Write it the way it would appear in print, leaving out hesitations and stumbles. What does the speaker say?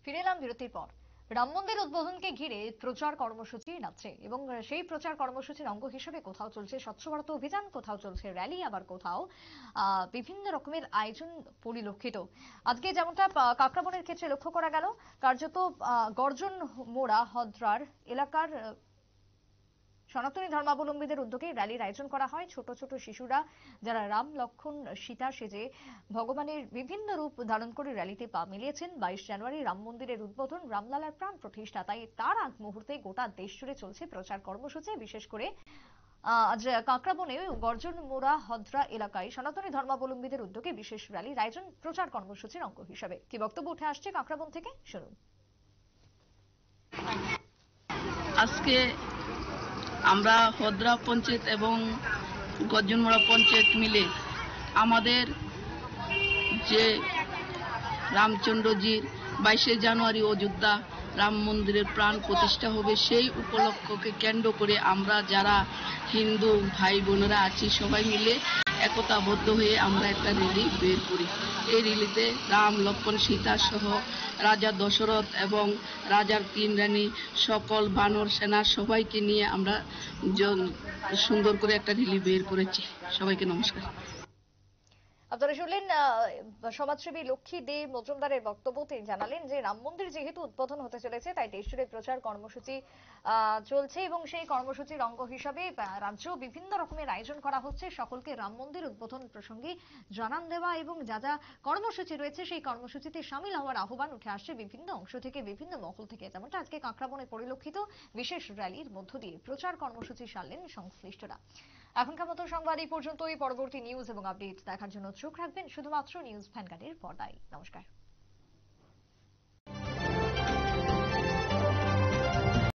ফিরে এলাম বিরতির পর। রাম মন্দির উদ্বোধনকে ঘিরে প্রচার কর্মসূচি নাচছে এবং সেই প্রচার কর্মসূচির অঙ্গ হিসেবে কোথাও চলছে স্বচ্ছ ভারত অভিযান, কোথাও চলছে র্যালি, আবার কোথাও বিভিন্ন রকমের আয়োজন পরিলক্ষিত। আজকে যেমনটা কাকরাবনের ক্ষেত্রে লক্ষ্য করা গেল, কার্যত গর্জন মোড়া হদ্রার এলাকার সনাতনী ধর্মাবলম্বীদের উদ্যোগে র্যালির আয়োজন করা হয়। ছোট ছোট শিশুরা যারা রাম লক্ষণ সীতা সেজে ভগবানের বিভিন্ন রূপ ধারণ করে র্যালিতে পা মিলিয়েছেন। 22 জানুয়ারি রাম মন্দিরের উদ্বোধন, রামলালার প্রাণ প্রতিষ্ঠা, তাই তার আগ মুহূর্তে গোটা দেশ জুড়ে চলছে প্রচার কর্মসূচি। বিশেষ করে আজ কাকরাবনে গর্জন মোড়া হদ্রা এলাকায় সনাতনী ধর্মাবলম্বীদের উদ্যোগে বিশেষ র্যালির আয়োজন প্রচার কর্মসূচির অঙ্গ হিসেবে। কি বক্তব্য উঠে আসছে কাকরাবন থেকে, শুনুন। আজকে আমরা হদ্রা পঞ্চায়েত এবং গর্জনমোড়া পঞ্চায়েত মিলে আমাদের যে রামচন্দ্রজির 22 জানুয়ারি অযোধ্যা রাম মন্দিরের প্রাণ প্রতিষ্ঠা হবে, সেই উপলক্ষকে কেন্দ্র করে আমরা যারা হিন্দু ভাই বোনেরা আছি সবাই মিলে একতাবদ্ধ হয়ে আমরা একটা র্যালি বের করি। এই র্যালিতে রাম লক্ষ্মণ সীতা সহ রাজা দশরথ এবং রাজার 3 রানী সকল বানর সেনা সবাইকে নিয়ে আমরা সুন্দর করে একটা র্যালি বের করেছি। সবাইকে নমস্কার। আপনারা শুনলেন সমাজসেবী লক্ষ্মী দে মজুমদারের বক্তব্য। তিনি জানালেন যে রাম মন্দির যেহেতু উদ্বোধন হতে চলেছে, তাই দেশজুড়ে প্রচার কর্মসূচি চলছে এবং সেই কর্মসূচির অঙ্গ হিসাবে রাজ্য বিভিন্ন রকমের আয়োজন করা হচ্ছে। সকলকে রাম মন্দির উদ্বোধন প্রসঙ্গে জানান দেওয়া এবং যা যা কর্মসূচি রয়েছে সেই কর্মসূচিতে সামিল হওয়ার আহ্বান উঠে আসছে বিভিন্ন অংশ থেকে, বিভিন্ন মহল থেকে। যেমনটা আজকে কাকরাবনে পরিলক্ষিত, বিশেষ র্যালির মধ্য দিয়ে প্রচার কর্মসূচি সারলেন সংশ্লিষ্টরা। এখনকার মতো সংবাদ এই পর্যন্তই। পরবর্তী নিউজ এবং আপডেট দেখার জন্য চোখ রাখবেন শুধুমাত্র নিউজ ভ্যানগার্ডের পর্দায়। নমস্কার।